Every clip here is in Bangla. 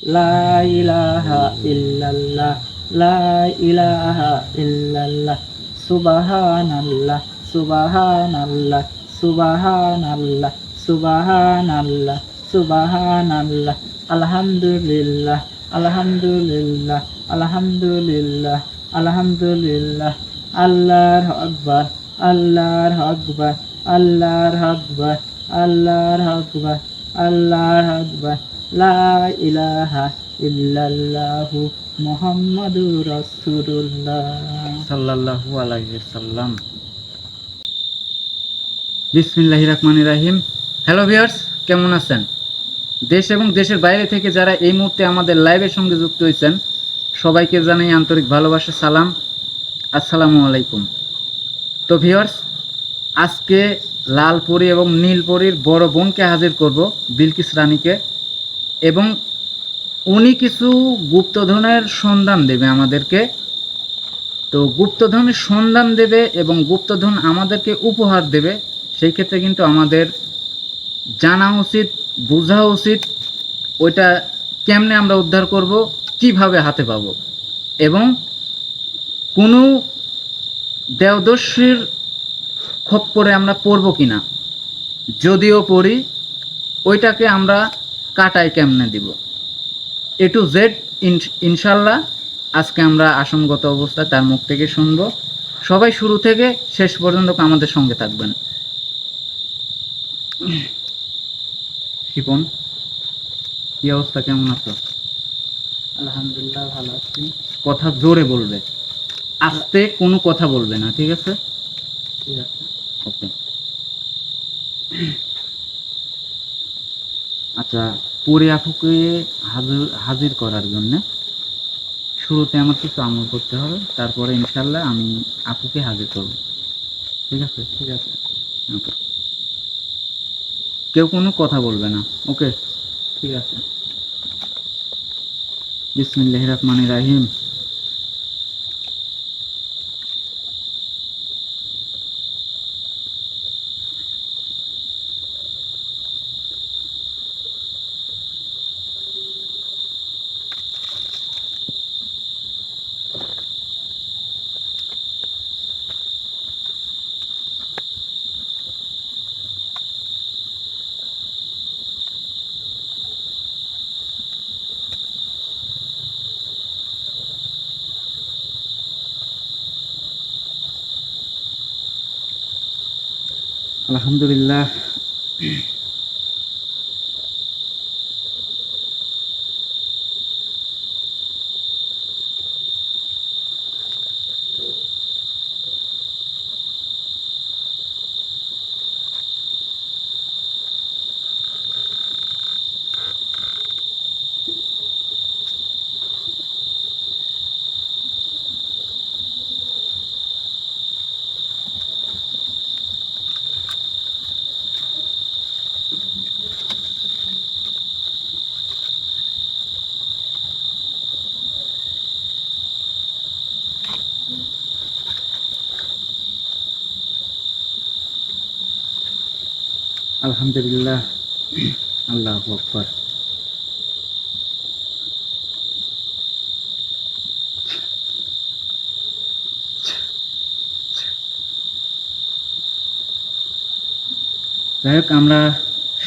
লা ইলাহা ইল্লাল্লাহ, লা ইলাহা ইল্লাল্লাহ, সুবহানাল্লাহ, সুবহানাল্লাহ, সুবহানাল্লাহ, সুবহানাল্লাহ, সুবহানাল্লাহ, আলহামদুলিল্লাহ, আলহামদুলিল্লাহ, আলহামদুলিল্লাহ, আলহামদুলিল্লাহ, আল্লাহু আকবার, আল্লাহু আকবার, আল্লাহু আকবার, আল্লাহু আকবার, আল্লাহু আকবার, লা ইলাহা ইল্লাল্লাহু মুহাম্মাদুর রাসূলুল্লাহ সাল্লাল্লাহু আলাইহি সাল্লাম। বিসমিল্লাহির রহমানির রহিম। হ্যালো ভিউয়ার্স, কেমন আছেন? দেশ এবং দেশের বাইরে থেকে যারা এই মুহূর্তে আমাদের লাইভের সঙ্গে যুক্ত হয়েছেন সবাইকে জানাই আন্তরিক ভালোবাসা, সালাম, আসসালামু আলাইকুম। তো ভিউয়ার্স, আজকে লাল পরী এবং নীল পরীর বড় বোনকে হাজির করব, বিলকিস রানীকে, এবং উনি কিছু গুপ্তধনের সন্ধান দেবে আমাদেরকে। তো গুপ্তধনের সন্ধান দেবে এবং গুপ্তধন আমাদেরকে উপহার দেবে। সেই ক্ষেত্রে কিন্তু আমাদের জানা উচিত, বোঝা উচিত ওইটা কেমনে আমরা উদ্ধার করব, কিভাবে হাতে পাব, এবং কোনো দেবদস্যুর খপ্পরে আমরা পড়ব কিনা, যদিও পড়ি ওইটাকে আমরা কাটায় কেমনে দিব, এ টু জেড ইনশাল্লাহ আজকে আমরা আসনগত অবস্থায় তার মুখ থেকে শুনবো। সবাই শুরু থেকে শেষ পর্যন্ত আমাদের সঙ্গে থাকবেন। শিপন, কি অবস্থা, কেমন আছো? আলহামদুলিল্লাহ, ভালো আছি। কথা জোরে বলবে, আস্তে কোনো কথা বলবে না, ঠিক আছে? ঠিক আছে। ওকে। আচ্ছা, পরে আপুকে হাজির করার জন্য শুরুতে আমার কিছু আমল করতে হবে, তারপরে ইনশাল্লাহ আমি আপুকে হাজির করব, ঠিক আছে? ঠিক আছে। ওকে। কেউ কোনো কথা বলবে না, ওকে? ঠিক আছে। বিসমিল্লাহির রহমানির রহিম। আলহামদুলিল্লাহ। আলহামদুলিল্লাহ, আল্লাহু আকবার। যাই হোক, আমরা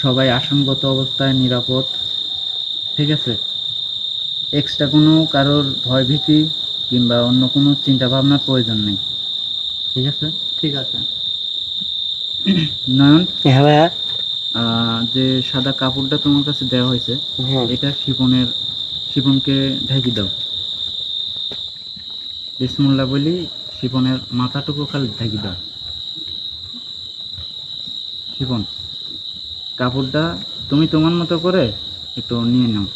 সবাই আসনগত অবস্থায় নিরাপদ, ঠিক আছে? এক্সট্রা কোনো কারোর ভয়ভীতি কিংবা অন্য কোনো চিন্তা ভাবনার প্রয়োজন নেই, ঠিক আছে? ঠিক আছে। নয়ন, হ্যাঁ ভাইয়া। যে সাদা কাপড়টা তোমার কাছে দেওয়া হয়েছে, হ্যাঁ। এটা শিপনকে ঢেকে দাও। বিসমুল্লাহ বলি শিপনের মাথাটুকু খালি ঢেকে দাও। শিপন, কাপড়টা তুমি তোমার মতো করে একটু নিয়ে নাও,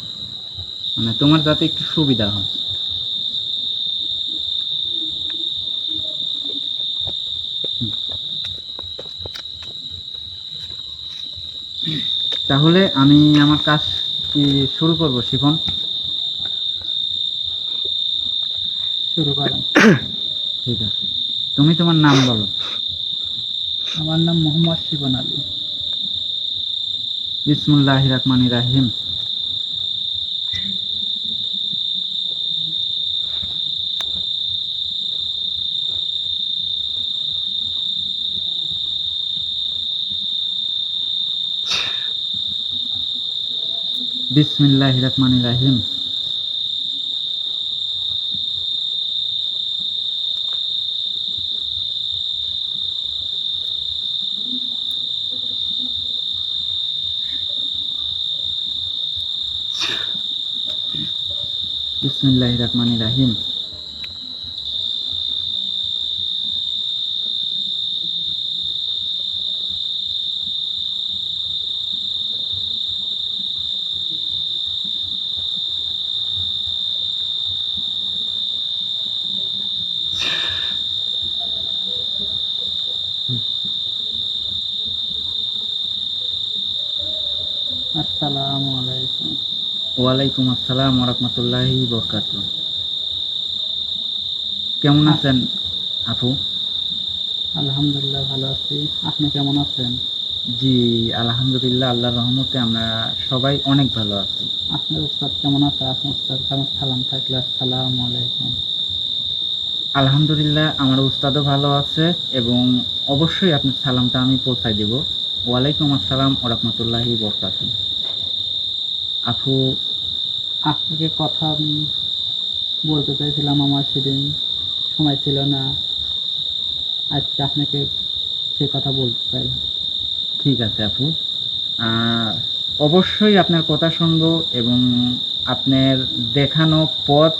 মানে তোমার যাতে একটু সুবিধা হয়। তাহলে আমি আমার কাজ কি শুরু করব শিপন? শুরু করেন। ঠিক আছে, তুমি তোমার নাম বলো। আমার নাম মোহাম্মদ শিবন আলী। বিসমুল্লাহির রহমানির রহিম। বিসমিল্লাহির রহমানির রহিম। বিসমিল্লাহির রহমানির রহিম। আসসালামু আলাইকুম। ওয়ালাইকুম আসসালাম ওয়া রাহমাতুল্লাহি ওয়া বারাকাতুহু। কেমন আছেন আপু? আলহামদুলিল্লাহ ভালো আছি। আপনি কেমন আছেন? জি আলহামদুলিল্লাহ, আল্লাহর রহমতে আমরা সবাই অনেক ভালো আছি। আপনার উস্তাদ কেমন আছে? আপনার উস্তাদ কেমন সালাম থাকলে আসসালামু আলাইকুম। আলহামদুলিল্লাহ, আমার উস্তাদও ভালো আছে এবং অবশ্যই আপনার সালামটা আমি পৌঁছায় দেব। ওয়ালাইকুম আসসালাম ওয়া রাহমাতুল্লাহি ওয়া বারাকাতুহু। আপু, আপনাকে কথা বলতে চাইছিলাম, আমার সেদিন সময় ছিল না। আজকে আপনাকে সে কথা বলতে চাই। ঠিক আছে আপু, অবশ্যই আপনার কথা শুনবো এবং আপনার দেখানো পথ,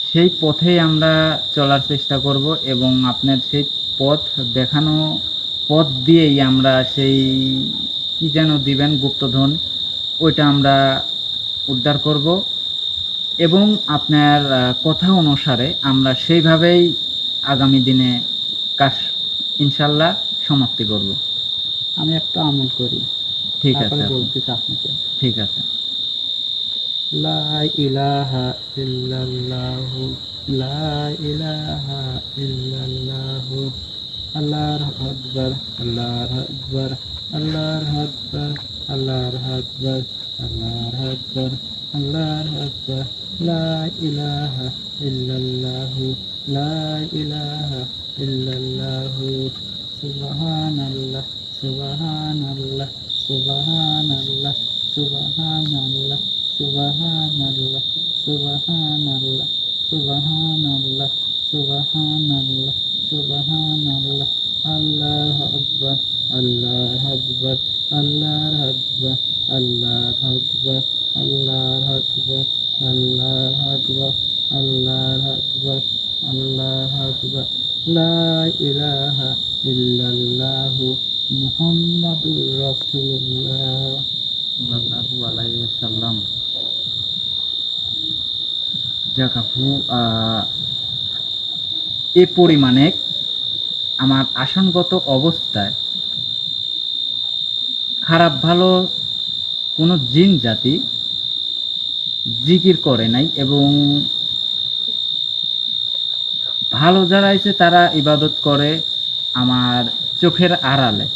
সেই পথেই আমরা চলার চেষ্টা করব এবং আপনার সেই পথ দেখানো পথ দিয়েই আমরা সেই কি যেন দিবেন গুপ্তধন, ওইটা আমরা উদ্ধার করব এবং আপনার কথা অনুসারে আমরা সেইভাবেই আগামী দিনে কাজ ইনশাল্লাহ সমাপ্তি করব। আমি একটা আমল করি, ঠিক তারপরে আছে আপু, বলতেছি আপনাকে। ঠিক আছে। লা ইলাহা ইল্লাল্লাহু, লা ইলাহা ইল্লাল্লাহু, আল্লাহু আকবার, আল্লাহু আকবার, আল্লাহু আকবার, আল্লাহু আকবার, আল্লাহু আকবার, আল্লাহু আকবার, লা ইলাহা ইল্লাল্লাহু, লা ইলাহা ইল্লাল্লাহু, সুবহানাল্লাহ, সুবহানাল্লাহ, সুবহানাল্লাহ, সুবহানাল্লাহ, সুবহানাল্লাহ, সুবহানাল্লাহ, সুবহানাল্লাহ, সুবহানাল্লাহ, সুবহানাল্লাহ, আল্লাহু আকবার, আল্লাহু আকবার, আল্লাহু আকবার, আল্লাহু আকবার, আল্লাহু আকবার, আল্লাহু আকবার, আল্লাহু আকবার, আল্লাহু আকবার, লা ইলাহা ইল্লাল্লাহু মুহাম্মাদুর রাসূলুল্লাহ। সাল্লাল্লাহু আলাইহি ওয়াসাল্লাম। যাক আপু, এ পরিমাণে আমার আসনগত অবস্থায় খারাপ ভালো কোনো জিন জাতি জিকির করে নাই এবং ভালো যারা আছে তারা ইবাদত করে আমার চোখের আড়ালে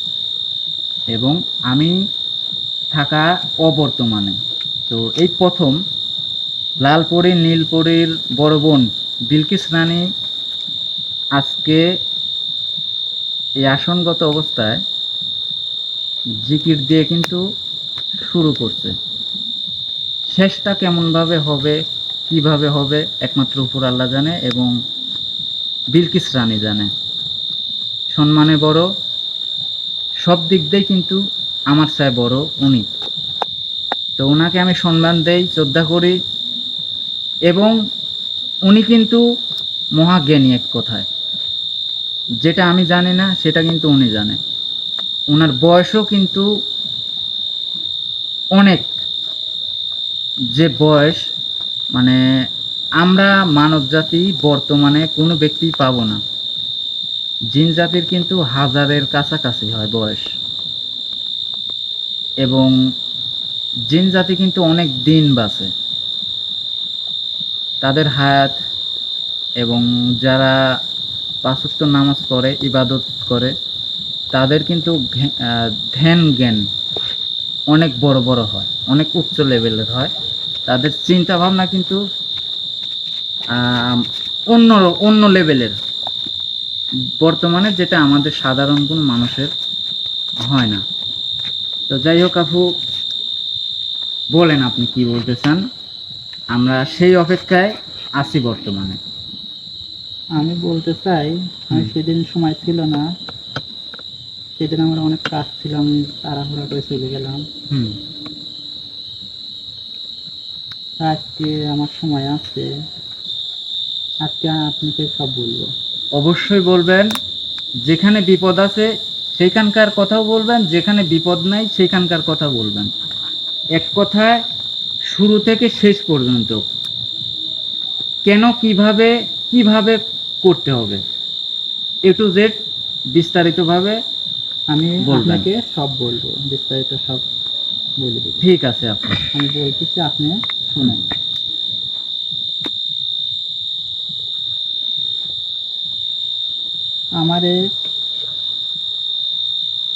এবং আমি থাকা অবর্তমানে। তো এই প্রথম লালপরীর নীলপরীর বড় বোন বিলকিস রানী আজকে এই আসনগত অবস্থায় জিকির দিয়ে কিন্তু শুরু করছে। শেষটা কেমনভাবে হবে, কিভাবে হবে, একমাত্র উপর আল্লাহ জানে এবং বিলকিস রানী জানে। সম্মানে বড়, সব দিক দিয়ে কিন্তু আমার চাই বড় উনি। তো ওনাকে আমি সম্মান দেই, শ্রদ্ধা করি এবং উনি কিন্তু মহাজ্ঞানী এক কথায়। যেটা আমি জানি না সেটা কিন্তু উনি জানে। ওনার বয়সও কিন্তু অনেক, যে বয়স মানে আমরা মানব জাতি বর্তমানে কোনো ব্যক্তি পাবো না। জিন জাতির কিন্তু হাজারের কাছাকাছি হয় বয়স এবং জিন জাতি কিন্তু অনেক দিন বাঁচে, তাদের হায়াত এবং যারা পাঁচ ওয়াক্ত নামাজ পড়ে ইবাদত করে তাদের কিন্তু ধ্যান জ্ঞান অনেক বড় বড় হয়, অনেক উচ্চ লেভেলের হয়। তাদের চিন্তা ভাবনা কিন্তু অন্য অন্য লেভেলের, বর্তমানে যেটা আমাদের সাধারণ কোনো মানুষের হয় না। তো যাই হোক আপু, বলেন আপনি কি বলতে চান, আমরা সেই অপেক্ষায় আছি বর্তমানে। আমি বলতে চাই, আমি হুম। সেদিন সময় ছিল না, সেদিন আমার অনেক কাজ ছিল, আমি তাড়াহুড়া করে চলে গেলাম। হুম। আজকে আমার সময় আছে, আজকে আপনাকে সব বলবো। অবশ্যই বলবেন, যেখানে বিপদ আছে সেইখানকার কথাও বলবেন, যেখানে বিপদ নাই সেইখানকার কথা বলবেন। এক কথায় শুরু থেকে শেষ পর্যন্ত কেন, কিভাবে কিভাবে করতে হবে, এ টু জেড বিস্তারিতভাবে আমি বলবেন। আপনাকে সব বলবো, বিস্তারিত সব বলে দেবো। ঠিক আছে আপু। আমি বলতেছি, আপনি শুনেন। আমার এই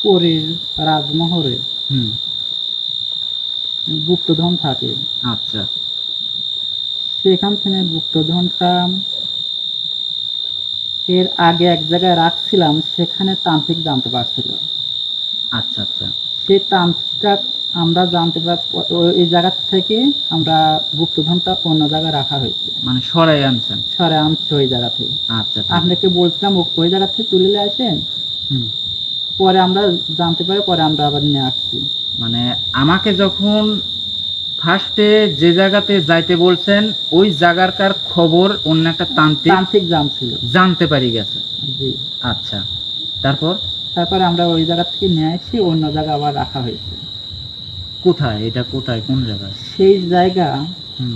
পরীর রাজমহলে হুম। গুপ্তধন থাকে, আচ্ছা সেখান থেকে গুপ্তধনটা এর আগে এক জায়গায় রাখছিলাম, সেখানে তান্ত্রিক জানতে পারছিল। আচ্ছা আচ্ছা। সেই তান্ত্রিকটা আমরা জানতে পার, এই জায়গা থেকে আমরা গুপ্তধনটা অন্য জায়গায় রাখা হয়েছে, মানে সরাই আনছেন। সরে আনছে ওই জায়গা থেকে। আচ্ছা ঠিক আছে। আপনাকে বলছিলাম ওই জায়গা থেকে তুলে নিয়ে আসেন, হুম। পরে আমরা জানতে পারি, পরে আমরা আবার নিয়ে আসছি। মানে আমাকে যখন ফার্স্টে যে জায়গাতে যাইতে বলছেন ওই জায়গাকার খবর অন্য একটা তান্ত্রিক তান্ত্রিক জানছিল। জানতে পারি গেছে। জি। আচ্ছা, তারপর তারপরে আমরা ওই জায়গা থেকে নিয়ে আসি, অন্য জায়গায় আবার রাখা হয়েছে। কোথায়, এটা কোথায়, কোন জায়গায়? সেই জায়গা হুম।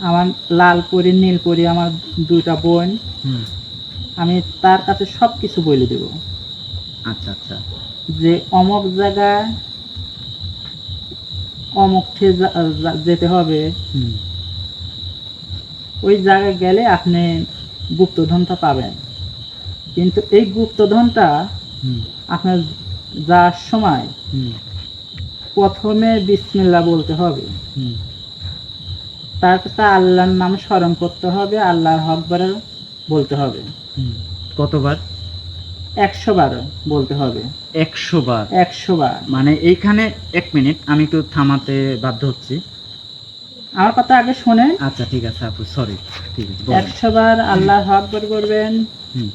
আমার লাল পরি নীল পরি আমার দুইটা বোন, হুম। আমি তার কাছে সব কিছু বলে দেব, আচ্ছা আচ্ছা। যে অমুক জায়গায় অমুক যেতে হবে, হুম। ওই জায়গায় গেলে আপনি গুপ্তধনটা পাবেন। কিন্তু এই গুপ্তধনটা হুম। আপনার যাওয়ার সময় হুম। প্রথমে বিসমিল্লাহ বলতে হবে, হুম। তারপর আল্লাহর নাম স্মরণ করতে হবে, আল্লাহর আকবার বলতে হবে, হুম। কতবার? 100 বার বলতে হবে। 100 বার? 100 বার। মানে এইখানে 1 মিনিট, আমি একটু থামাতে বাধ্য হচ্ছি। আমার কথা আগে শোনেন। আচ্ছা ঠিক আছে আপু, সরি। ঠিক আছে বলেন। 100 বার আল্লাহর আকবার করবেন, হুম।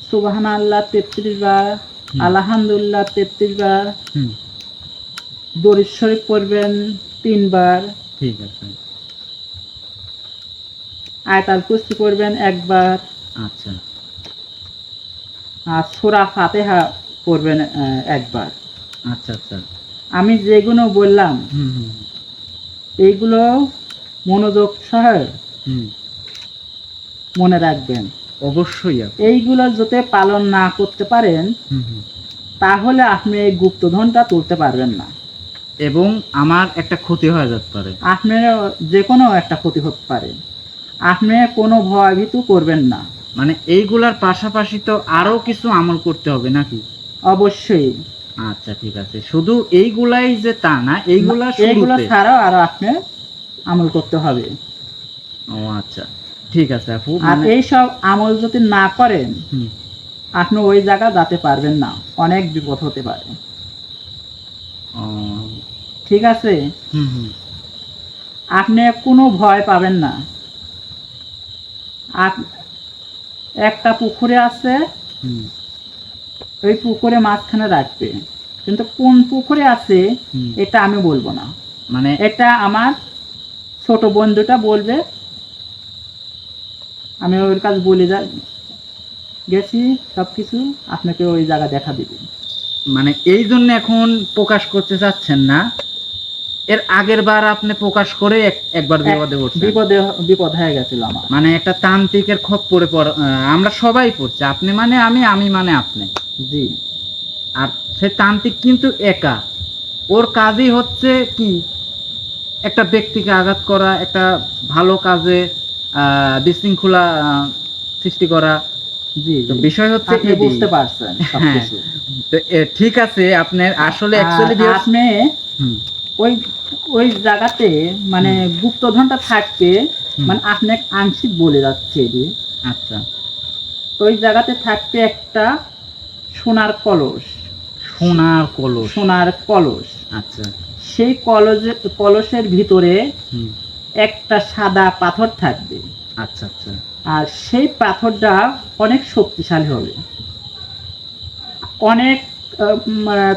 সুবহানাল্লাহ 33 বার, হুম। আলহামদুলিল্লাহ 33 বার, হুম। দরুদ শরীফ পড়বেন 3 বার, ঠিক আছে। আয়াতুল কুরসি পড়বেন 1 বার, আচ্ছা আর সূরা ফাতিহা পড়বেন 1 বার। আচ্ছা। আচ্ছা। আমি যেগুলো বললাম হুম। হুম। এইগুলো মনোযোগ সহ হুম। মনে রাখবেন। অবশ্যই আপু। এইগুলো যদি পালন না করতে পারেন, হুম। হুম। তাহলে আপনি এই গুপ্তধনটা তুলতে পারবেন না। এবং আমার একটা ক্ষতি হয়ে যেতে পারে। আপনার যে কোনো একটা ক্ষতি হতে পারে। আপনি কোনো ভয়ভীত করবেন না। মানে এইগুলার পাশাপাশি তো আরো কিছু আমল করতে হবে নাকি? অবশ্যই। আচ্ছা ঠিক আছে, শুধু এইগুলাই যে তা না, এইগুলা এইগুলো শুরুতে। ছাড়াও আরো আপনি আমল করতে হবে। ও আচ্ছা ঠিক আছে আপু। আর মানে এই সব আমল যদি না করেন, হুম। আপনি ওই জায়গা যেতে পারবেন না, অনেক বিপদ হতে পারে। ও। ঠিক আছে? হুম। হুম। আপনি কোনো ভয় পাবেন না। একটা পুকুরে আছে, হুম। ওই পুকুরে মাঝখানে রাখবে, কিন্তু কোন পুকুরে আছে হুম। এটা আমি বলবো না। মানে এটা আমার ছোট বন্ধুটা বলবে, আমি ওর কাছে বলে গেছি সবকিছু, আপনাকে ওই জায়গা দেখা দিবে। মানে এই জন্য এখন প্রকাশ করতে চাচ্ছেন না, এর আগের বার আপনি প্রকাশ করে একবার বিপদে পড়ছেন। বিপদ হয়ে গেছিল আমার। মানে একটা তান্ত্রিকের খপ্পরে আমরা সবাই পড়ছি, আপনি মানে আমি মানে আপনি। জি। আর সে তান্ত্রিক কিন্তু একা, ওর কাজই হচ্ছে কি, একটা ব্যক্তিকে আঘাত করা, একটা ভালো কাজে বিশৃঙ্খলা সৃষ্টি করা। জি, তো বিষয় হচ্ছে আপনি এটি। বুঝতে পারছেন হ্যাঁ, সবকিছু। তো ঠিক আছে, আপনার আসলে অ্যাকচুয়ালি আপনি ওই ওই জায়গাতে মানে গুপ্তধনটা থাকবে, মানে আপনি আংশিক বলে যাচ্ছে যে, আচ্ছা ওই জায়গাতে থাকবে একটা সোনার কলস। সোনার কলস? সোনার কলস। আচ্ছা। সেই কলসের ভিতরে হুম, একটা সাদা পাথর থাকবে, আচ্ছা আচ্ছা, আর সেই পাথরটা অনেক শক্তিশালী হবে। অনেক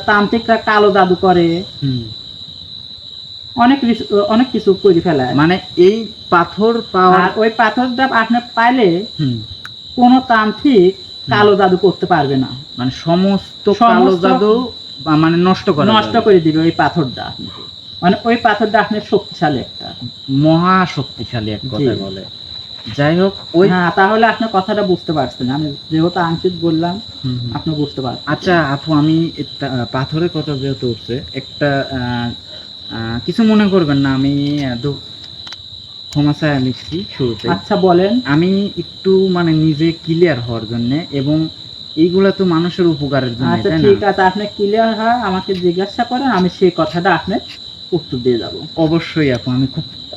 তান্ত্রিকরা কালো জাদু করে, হুম, অনেক কিছু করে ফেলায়। মানে এই পাথর পাওয়ার, আর ওই পাথরটা আপনি পাইলে হুম, কোনো তান্ত্রিক কালো জাদু করতে পারবে না, মানে সমস্ত কালো সমস্ত জাদু মানে নষ্ট নষ্ট যাবে। করে দিবে ওই পাথরটা আপনাকে। মানে ওই পাথরটা আপনার শক্তিশালী একটা। মহা শক্তিশালী এক কথায় জি। বলে। যাই হোক, ওই হ্যাঁ, তাহলে আপনার কথাটা বুঝতে পারছেন। আমি যেহেতু আংশিক বললাম, হুম, হুম। আপনি বুঝতে পারছেন। আচ্ছা আপু, আমি পাথরের কথা যেহেতু উঠছে, একটা কিছু মনে করবেন না, আমি ক্ষমা চাই লিখছি শুরুতে। আচ্ছা বলেন। আমি একটু মানে নিজে ক্লিয়ার হওয়ার জন্য, এবং এইগুলা তো মানুষের উপকারের জন্য, আচ্ছা তাই ঠিক না? আছে, আপনি ক্লিয়ার হয় আমাকে জিজ্ঞাসা করেন, আমি সেই কথাটা আপনার উত্তর দিয়ে যাব। অবশ্যই আপু, আমি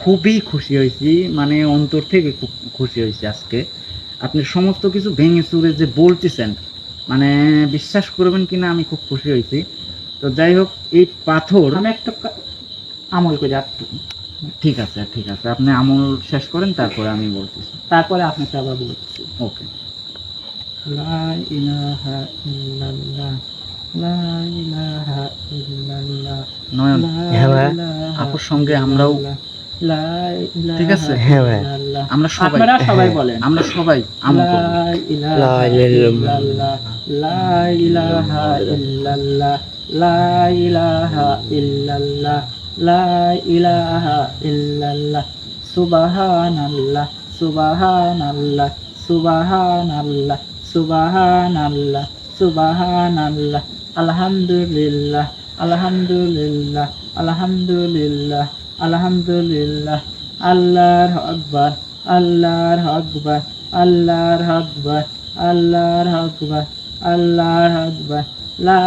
খুবই খুশি হয়েছি, মানে অন্তর থেকে খুব খুশি হয়েছি আজকে। আপনি সমস্ত কিছু ভেঙে চুরে যে বলতেছেন, মানে বিশ্বাস করবেন কিনা, আমি খুব খুশি হয়েছি। তো যাই হোক, এই পাথর, আমি একটু আমল করে আসছি, ঠিক আছে ঠিক আছে, আপনি আমল শেষ করেন, তারপরে আমি বলতেছি। তারপরে আপনাকে আবার বলছি। ওকে। লা ইলাহা ইল্লাল্লাহ, লা ইলাহা ইল্লাল্লাহ, নয়ন, লা হ্যাঁ ভাই। ইলাহা আপুর সঙ্গে আমরাও, ইল্লাল্লাহ, লা ইলাহা ঠিক আছে? হ্যাঁ ভাই। ইল্লাল্লাহ। আমরা সবাই, আপনারা সবাই হ্যাঁ। বলেন। আমরা সবাই আমল করব। লা ইলাহা লা ইলাহা ইল্লাল্লাহ, লা ইলাহা ইল্লাল্লাহ, লা ইলাহা ইল্লাল্লাহ, লা ইলাহা ইল্লাল্লাহ, সুবহানাল্লাহ, সুবহানাল্লাহ, সুবহানাল্লাহ, সুবহানাল্লাহ, সুবহানাল্লাহ, আলহামদুলিল্লাহ, আলহামদুলিল্লাহ, আলহামদুলিল্লাহ, আলহামদুলিল্লাহ, আল্লাহু আকবার, আল্লাহু আকবার, আল্লাহু আকবার, আল্লাহু আকবার, আল্লাহু আকবার, লা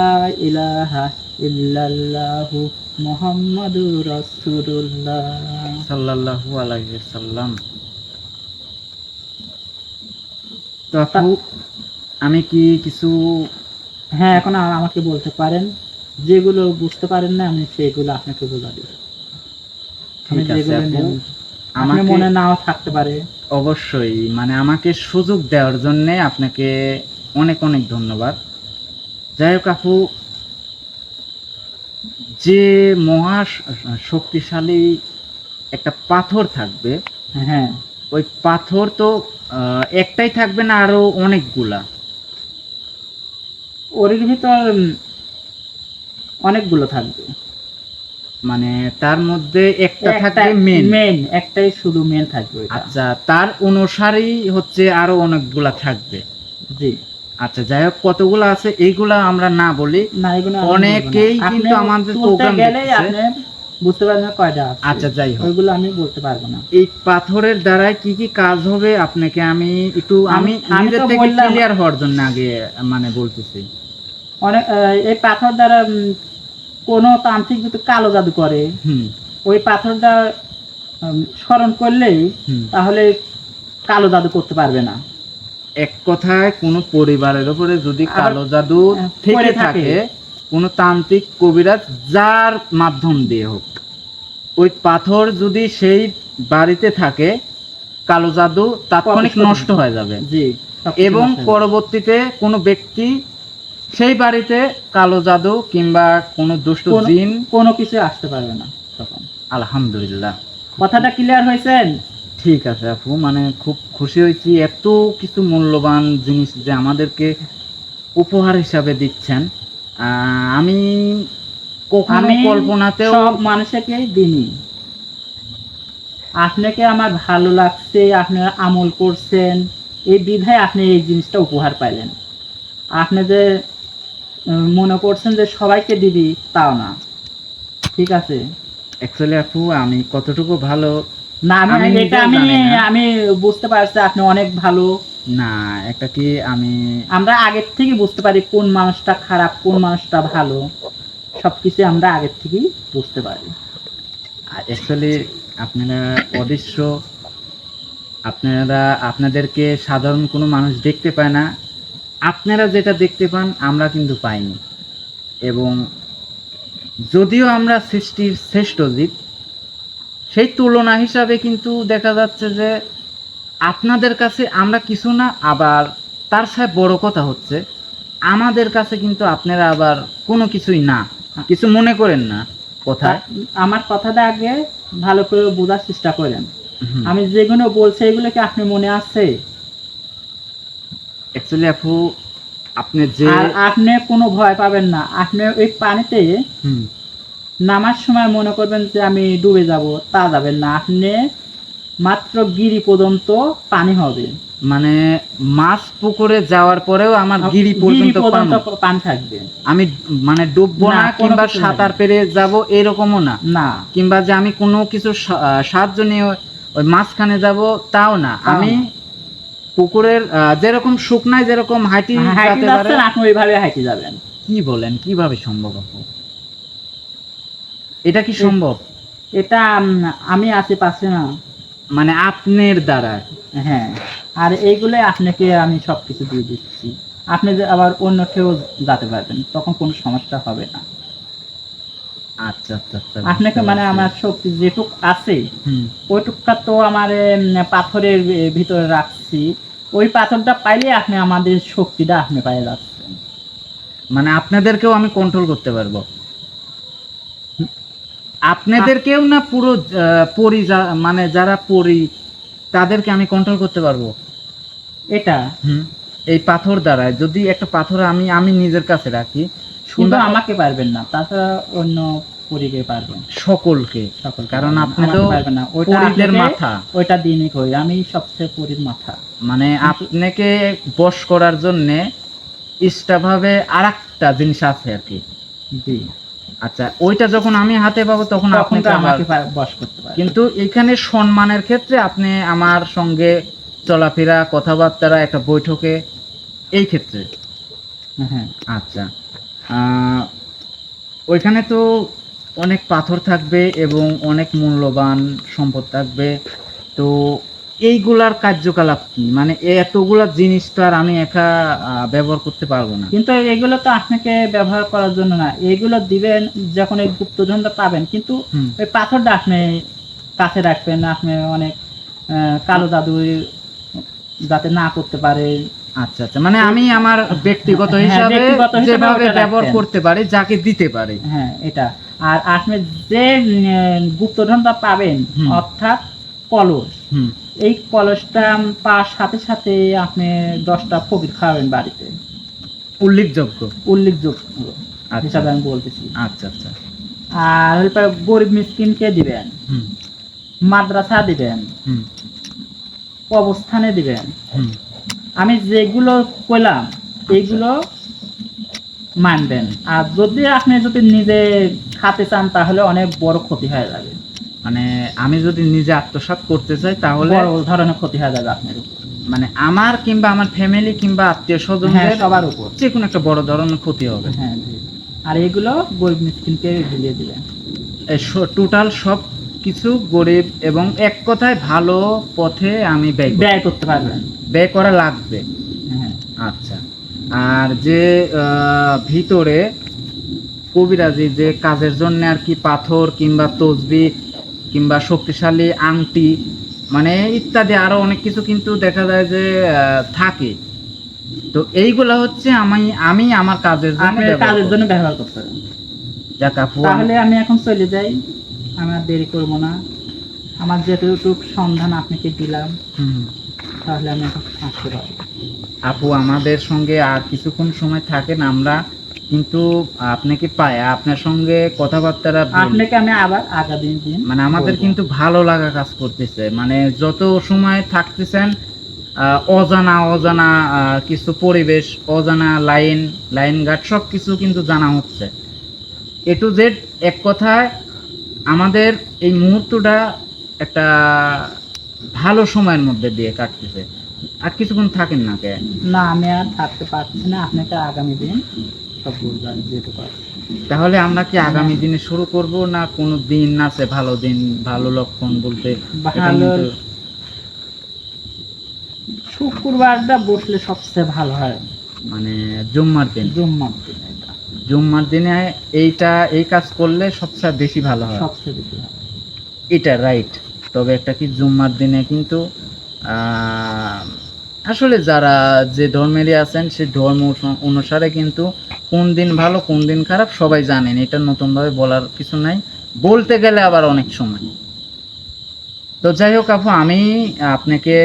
ইলাহা ইল্লাল্লাহু মুহাম্মাদুর রাসূলুল্লাহ। সাল্লাল্লাহু আলাইহি ওয়াসাল্লাম। তো আপু, আমি কি কিছু, হ্যাঁ, এখন আমাকে বলতে পারেন, যেগুলো বুঝতে পারেন না আমি সেগুলো আপনাকে বলে দিব। আমি ঠিক আছে যেগুলো আপু, নেব, আপনার আমাকে মনে নাও থাকতে পারে। অবশ্যই, মানে আমাকে সুযোগ দেওয়ার জন্য আপনাকে অনেক অনেক ধন্যবাদ। যাই হোক আপু, যে মহা শক্তিশালী একটা পাথর থাকবে, হ্যাঁ, ওই পাথর তো একটাই থাকবে না, আরো অনেকগুলা। ওর ভিতর অনেকগুলো থাকবে। মানে তার মধ্যে একটা থাকবে মেন। মেন একটাই, শুধু মেন থাকবে ওইটা। আচ্ছা, তার অনুসারী হচ্ছে আরো অনেকগুলা থাকবে। জি। আচ্ছা, যাই হোক, কতগুলো আছে এইগুলা আমরা না বলি, না, এগুলো আমি বলবো না। অনেকেই কিন্তু আপনি আমাদের তুলতে প্রোগ্রাম গেলেই দেখতেছে। আপনি বুঝতে পারবেন না কয়টা আছে। আচ্ছা, যাই হোক, ওইগুলো আমি বলতে পারবো না। এই পাথরের দ্বারা কি কি কাজ হবে আপনাকে আমি একটু, আমি আমি নিজের তো থেকে বললাম। ক্লিয়ার হওয়ার জন্য আগে মানে বলতেছি। অনেক এই পাথর দ্বারা কোনো তান্ত্রিক যদি কালো জাদু করে, হুম, ওই পাথরটা স্মরণ করলেই হুম। তাহলে কালো জাদু করতে পারবে না। এক কথায়, কোনো পরিবারের উপরে যদি আবার কালো জাদু থেকে করে থাকে। থাকে, কোনো তান্ত্রিক কবিরাজ যার মাধ্যম দিয়ে হোক, ওই পাথর যদি সেই বাড়িতে থাকে, কালো জাদু তাৎক্ষণিক প্রবেশ করবে। নষ্ট হয়ে যাবে, জি। এবং পরবর্তীতে কোনো ব্যক্তি সেই বাড়িতে কালো জাদু কিংবা কোনো দুষ্ট জিন, কোনো কিছু আসতে পারবে না তখন। আলহামদুলিল্লাহ। কথাটা ক্লিয়ার হয়েছেন? ঠিক আছে আপু, মানে খুব খুশি হয়েছি, এত কিছু মূল্যবান জিনিস যে আমাদেরকে উপহার হিসাবে দিচ্ছেন। আমি কখনো কল্পনাতেও, সব মানুষকে দিনই। আপনাকে আমার ভালো লাগছে, আপনারা আমল করছেন, এই বিধায় আপনি এই জিনিসটা উপহার পাইলেন। আপনি যে মনে করছেন যে সবাইকে দিবি, তাও না। ঠিক আছে? অ্যাকচুয়ালি আপু, আমি কতটুকু ভালো, না, আমি আমি এটা নিজেও আমি জানি না। আমি বুঝতে পারছি আপনি অনেক ভালো। না, এটা কি আমি, আমরা আগের থেকে বুঝতে পারি কোন মানুষটা খারাপ, কোন মানুষটা ভালো, সবকিছু আমরা আগের থেকেই বুঝতে পারি। অ্যাকচুয়ালি আপনারা অদৃশ্য, আপনাদেরকে সাধারণ কোনো মানুষ দেখতে পায় না, আপনারা যেটা দেখতে পান আমরা কিন্তু পাইনি। এবং যদিও আমরা সৃষ্টির শ্রেষ্ঠ জীব, সেই তুলনা হিসাবে কিন্তু দেখা যাচ্ছে যে আপনাদের কাছে আমরা কিছু না, আবার তার সাথে বড় কথা হচ্ছে আমাদের কাছে কিন্তু আপনারা আবার কোনো কিছুই না। কিছু মনে করেন না কথায়। আমার কথাটা আগে ভালো করে বোঝার চেষ্টা করেন। হুম। আমি যেগুলো বলছি এগুলো কি আপনি মনে আছে? অ্যাকচুয়ালি আপু, আপনি যে আর আপনি কোনো ভয় পাবেন না। আপনি ওই পানিতে হুম, নামার সময় মনে করবেন যে আমি ডুবে যাব, তা যাবেন না। আপনি মাত্র গিরি পর্যন্ত পানি হবে, মানে মাছ পুকুরে যাওয়ার পরেও আমার গিরি পর্যন্ত পানি। পানি থাকবে। আমি মানে ডুববো না, না, কোনো কিংবা কিছু সাঁতার নাই। পেরে যাব এরকমও না, না, কিংবা যে আমি কোনো কিছু সাহায্য নিয়ে ওই মাঝখানে যাব তাও না। আমি পুকুরের যেরকম শুকনায় যেরকম হাঁটি হাইটে যেতে পারে। যাচ্ছেন, আপনি ওইভাবে হাইটে যাবেন। কি বলেন, কিভাবে সম্ভব আপু? এটা কি সম্ভব? এটা আমি আছি পাশে না। মানে আপনার দ্বারা? হ্যাঁ, আর এইগুলো আপনাকে আমি সবকিছু দিয়ে দিচ্ছি। আপনি যে আবার অন্য কেউ যেতে পারবেন, তখন কোনো সমস্যা হবে না। আচ্ছা আচ্ছা আচ্ছা, আপনাকে বুঝতে মানে পারছি। আমার শক্তি যেটুক আছে হুম। ওইটুকটা তো আমার পাথরের ভিতরে রাখছি। ওই পাথরটা পাইলে আপনি আমাদের শক্তিটা আপনি পাই যাচ্ছেন। মানে আপনাদেরকেও আমি কন্ট্রোল করতে পারবো? আপনাদেরকেও না, পুরো পরি মানে যারা পরি তাদেরকে আমি কন্ট্রোল করতে পারবো? এটা হুম। এই পাথর দ্বারা, যদি একটা পাথর আমি আমি নিজের কাছে রাখি, শুধু কিংবা আমাকে পারবেন না, তাছাড়া অন্য পরীকে পারবেন। সকলকে, সকল কারণ পারবেন, আপনি তো আমাকে পারবেন না। ওইটা পরিদের আপনাকে- মাথা। ওইটা দিনই কই, আমি সবচেয়ে পরীর মাথা। মানে আপনাকে বশ করার জন্য এক্সট্রা ভাবে আরেকটা জিনিস আছে আর কি। জি, আচ্ছা, ওইটা যখন আমি হাতে পাবো তখন তখন আপনাকে তো আবার। আমাকে বশ করতে পারবেন। কিন্তু এখানে সম্মানের ক্ষেত্রে আপনি আমার সঙ্গে চলাফেরা, কথাবার্তা, একটা বৈঠকে, এই ক্ষেত্রে। হ্যাঁ, আচ্ছা, আহ, ওইখানে তো অনেক পাথর থাকবে এবং অনেক মূল্যবান সম্পদ থাকবে। তো এইগুলার কার্যকলাপ কি? মানে এতগুলা জিনিস তো আর আমি একা ব্যবহার করতে পারবো না। কিন্তু এগুলো তো আপনাকে ব্যবহার করার জন্য না, এগুলো দিবেন যখন এই গুপ্তধনটা পাবেন। কিন্তু হুম। ওই পাথরটা আপনি কাছে রাখবেন, আপনি অনেক কালো জাদু যাতে না করতে পারে। আচ্ছা আচ্ছা, মানে আমি আমার ব্যক্তিগত হ্যাঁ, হিসাবে ব্যক্তিগত হিসেবে যেভাবে ওটা ব্যবহার রাখবেন। করতে পারি, যাকে দিতে পারি। হ্যাঁ, এটা। আর আপনি যে গুপ্তধনটা পাবেন, হুম। অর্থাৎ কলস, হুম। এই কলসটা পাওয়ার সাথে সাথে আপনি 10টা ফকির খাওয়াবেন বাড়িতে, উল্লেখযোগ্য। উল্লেখযোগ্য আচ্ছা। হিসাবে আমি বলতেছি। আচ্ছা আচ্ছা। আর এরপর গরিব মিসকিনকে দিবেন, হুম। মাদ্রাসা দিবেন, হুম। অবস্থানে দিবেন। হুম। আমি যেগুলো কইলাম এইগুলো মানবেন। আর যদি আপনি নিজে খাতে চান তাহলে অনেক বড় ক্ষতি হয়ে যাবে। মানে আমি যদি নিজে আত্মসাৎ করতে চাই তাহলে বড় ধরনের ক্ষতি হয়ে যাবে আপনার উপর। মানে আমার কিংবা আমার ফ্যামিলি কিংবা আত্মীয় হ্যাঁ, স্বজনদের সবার উপর। যে কোনো একটা বড় ধরনের ক্ষতি হবে। হ্যাঁ, জি। আর এগুলো গরিব মিসকিনকে ঢেলে দিবেন। টোটাল সব কিছু গরিব এবং এক কথায় ভালো পথে আমি ব্যয় করতে পারবেন। ব্যয় করা লাগবে। হ্যাঁ, আচ্ছা। আর যে ভিতরে কবিরাজি যে কাজের জন্য আর কি পাথর কিংবা তসবিহ কিংবা শক্তিশালী আংটি, মানে ইত্যাদি আরো অনেক কিছু কিন্তু দেখা যায় যে থাকে। তো এইগুলা হচ্ছে আমি আমার কাজের জন্য আপনি ব্যবহার কাজের করব। জন্য ব্যবহার করতে পারেন। যাক আপু, তাহলে আমি এখন চলে যাই, আমি আর দেরি করব না। আমার যেটুকু সন্ধান আপনাকে দিলাম, হুম। তাহলে আমি এখন আসতে পারি। আপু আমাদের সঙ্গে আর কিছুক্ষণ সময় থাকেন, আমরা কিন্তু আপনাকে পাই, আপনার সঙ্গে কথাবার্তা বলি। আপনাকে আমি আবার আগামী দিন মানে আমাদের বলবো। কিন্তু ভালো লাগা কাজ করতেছে, মানে যত সময় থাকতেছেন অজানা অজানা কিছু পরিবেশ, অজানা লাইন ঘাট সব কিছু কিন্তু জানা হচ্ছে। এ টু জেড, এক কথায় আমাদের এই মুহূর্তটা একটা ভালো সময়ের মধ্যে দিয়ে কাটতেছে। আর কিছুক্ষণ থাকেন না কে? না, আমি আর থাকতে পারছি না। আপনাকে আগামী দিন সব বলবেন যেটুকু আছে। তাহলে আমরা কি আগামী দিনে শুরু করব, না কোনো দিন আছে ভালো দিন, ভালো লক্ষণ বলতে? এটা ভালো কিন্তু শুক্রবারটা বসলে সবচেয়ে ভালো হয়, মানে জুম্মার দিন। জুম্মার দিন এটা। জুম্মার দিনে এই কাজ করলে সবচেয়ে বেশি ভালো হয়, সবচেয়ে বেশি ভালো। এটা রাইট। তবে একটা কি, জুম্মার দিনে কিন্তু আসলে যারা যে ধর্মেরই আছেন সে ধর্ম অনুসারে কিন্তু কোন দিন ভালো কোন দিন খারাপ সবাই জানেন, এটা নতুনভাবে বলার কিছু নাই, বলতে গেলে আবার অনেক সময়। তো যাই হোক আপু, আমি আপনাকে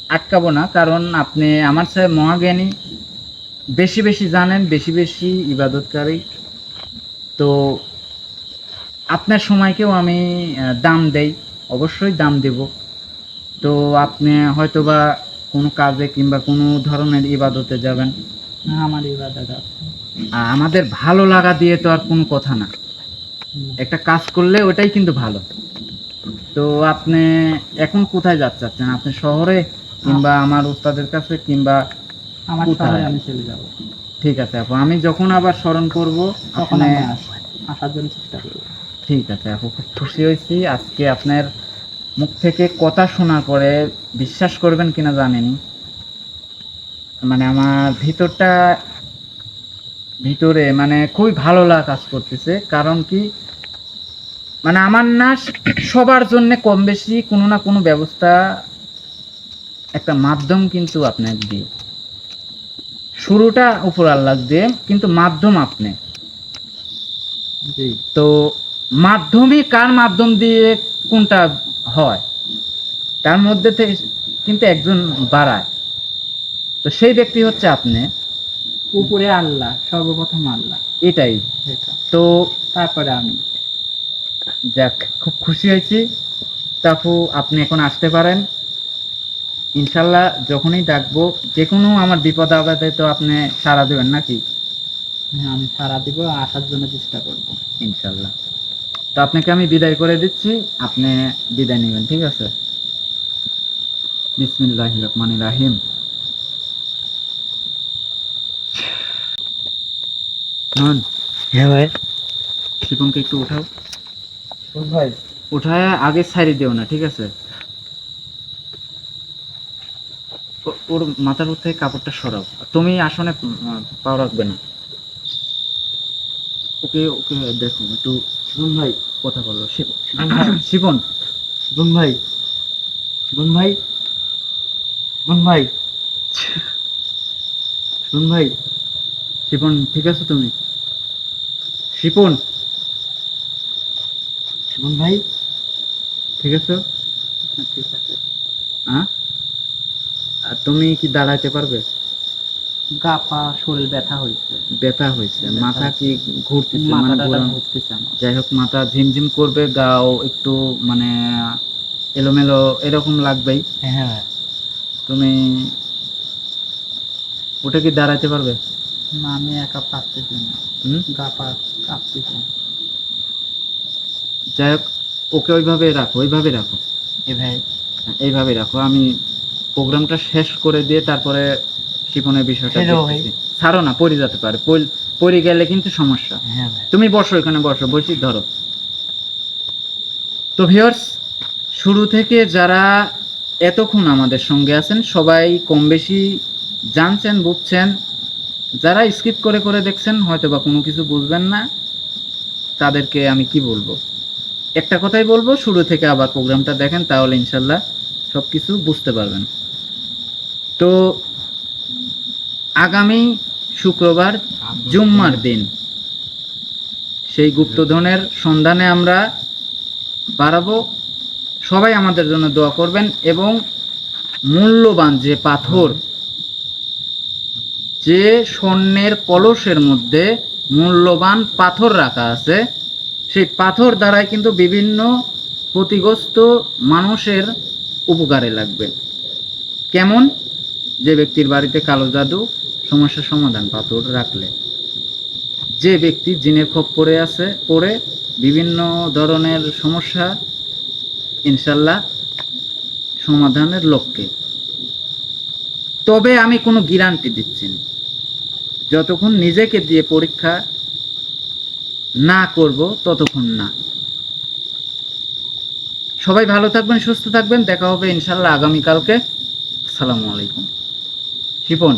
আটকাবো না, কারণ আপনি আমার চেয়ে মহাজ্ঞানী, বেশি বেশি জানেন, বেশি বেশি ইবাদতকারী। তো আপনার সময়কেও আমি দাম দেই, অবশ্যই দাম দেব। তো আপনি হয়তোবা কোনো কাজে কিংবা কোনো ধরনের ইবাদতে যাবেন, আমার ইবাদত আছে। আমাদের ভালো লাগা দিয়ে তো আর কোনো কথা না, একটা কাজ করলে ওটাই কিন্তু ভালো। তো আপনি এখন কোথায় যাচ্ছেন? আপনি শহরে কিংবা আমার উস্তাদের কাছে কিংবা আমার কোথায়? শহরে আমি চলে যাব, ঠিক আছে আপু, আমি যখন আবার স্মরণ করব তখন আপনি। আমি আসার জন্য চেষ্টা করব। ঠিক আছে আপু, খুব খুশি হয়েছি আজকে আপনার মুখ থেকে কথা শোনার পরে। বিশ্বাস করবেন কিনা জানেনি, মানে আমার ভিতরে মানে খুবই ভালো লাগা কাজ করতেছে। কারণ কি, মানে আমার না সবার জন্য কম বেশি কোনো না কোনো ব্যবস্থা, একটা মাধ্যম কিন্তু আপনার দিয়ে, শুরুটা উপর আল্লাহ দিয়ে, কিন্তু মাধ্যম আপনি। জি, তো মাধ্যমে কার মাধ্যম দিয়ে কোনটা হয়, তার মধ্যে থেকে কিন্তু একজন বাড়ায়, তো সেই ব্যক্তি হচ্ছে আপনি। উপরে আল্লাহ, সর্বপ্রথম আল্লাহ, এটাই। এটা তো তারপরে আমি। যাক, খুব খুশি হয়েছি। তাপু, আপনি এখন আসতে পারেন ইনশাল্লাহ। যখনই ডাকবো, যে কোনো আমার বিপদ আপদে তো আপনি সাড়া দেবেন নাকি? হ্যাঁ, আমি সারা দিব, আসার জন্য চেষ্টা করব। ইনশাল্লাহ। তো আপনাকে আমি বিদায় করে দিচ্ছি, আপনি বিদায় নেবেন, ঠিক আছে? বিসমিল্লাহির রহমানির রহিম। হ্যাঁ ভাই। শিপনকে একটু উঠাও, ভাই উঠায় আগে ছাড়ি দিও না, ঠিক আছে? ওর মাথার উপর থেকে কাপড়টা সরাও, তুমি আসনে পাও রাখবে না। ওকে ওকে দেখো একটু। শিবন ভাই, কথা বলো শিবন শিপন। শিবন ভাই, শিবন ভাই, শিবন ভাই, শিবন ভাই, শিপন ঠিক আছে তুমি? শিপন শিবন ভাই, ঠিক আছে? ঠিক আছে। হ্যাঁ, আর তুমি কি দাঁড়াইতে পারবে? গা পা শরীর ব্যথা হয়েছে, ব্যথা হয়েছে, মাথা কি ঘুরতেছে? মানে মাথাটা ঘোরানো- ঘুরতেছে আমার। যাই হোক, মাথা ঝিমঝিম করবে, গাও একটু মানে এলোমেলো এরকম লাগবেই। হ্যাঁ তুমি ওটা কি দাঁড়াইতে পারবে? না, আমি একা পারতেছি না, হুম? গা পা কাঁপতেছে। যাই হোক, ওকে ওইভাবে রাখো, ওইভাবে রাখো, এ ভাই, এইভাবে রাখো। আমি প্রোগ্রামটা শেষ করে দিয়ে তারপরে শিপনের বিষয়টা Hello, দেখতেছি। ছাড়ো না, পড়ে যেতে পারে, পড়ে গেলে কিন্তু সমস্যা। হ্যাঁ ভাই, তুমি বসো, এখানে বসো, বসি ধরো। তো ভিউয়ার্স, শুরু থেকে যারা এতক্ষণ আমাদের সঙ্গে আছেন সবাই কম বেশি জানছেন, বুঝছেন। যারা স্কিপ করে করে দেখছেন হয়তো বা কোনো কিছু বুঝবেন না, তাদেরকে আমি কি বলবো, একটা কথাই বলবো, শুরু থেকে আবার প্রোগ্রামটা দেখেন, তাহলে ইনশাল্লাহ সব কিছু বুঝতে পারবেন। তো আগামী শুক্রবার জুম্মার দিন সেই গুপ্তধনের সন্ধানে আমরা বাড়াবো। সবাই আমাদের জন্য দোয়া করবেন, এবং মূল্যবান যে পাথর, যে স্বর্ণের কলসের মধ্যে মূল্যবান পাথর রাখা আছে, সেই পাথর দ্বারাই কিন্তু বিভিন্ন ক্ষতিগ্রস্ত মানুষের উপকারে লাগবে। কেমন? যে ব্যক্তির বাড়িতে কালো জাদু, সমস্যার সমাধান পাথর রাখলে। যে ব্যক্তি জিনের খপ্পরে আছে, পড়ে বিভিন্ন ধরনের সমস্যা ইনশাল্লাহ সমাধানের লক্ষ্যে। তবে আমি কোনো গ্যারান্টি দিচ্ছি না, যতক্ষণ নিজেকে দিয়ে পরীক্ষা না করব ততক্ষণ না। সবাই ভালো থাকবেন, সুস্থ থাকবেন, দেখা হবে ইনশাল্লাহ আগামীকালকে। আসসালামু আলাইকুম। শিপন।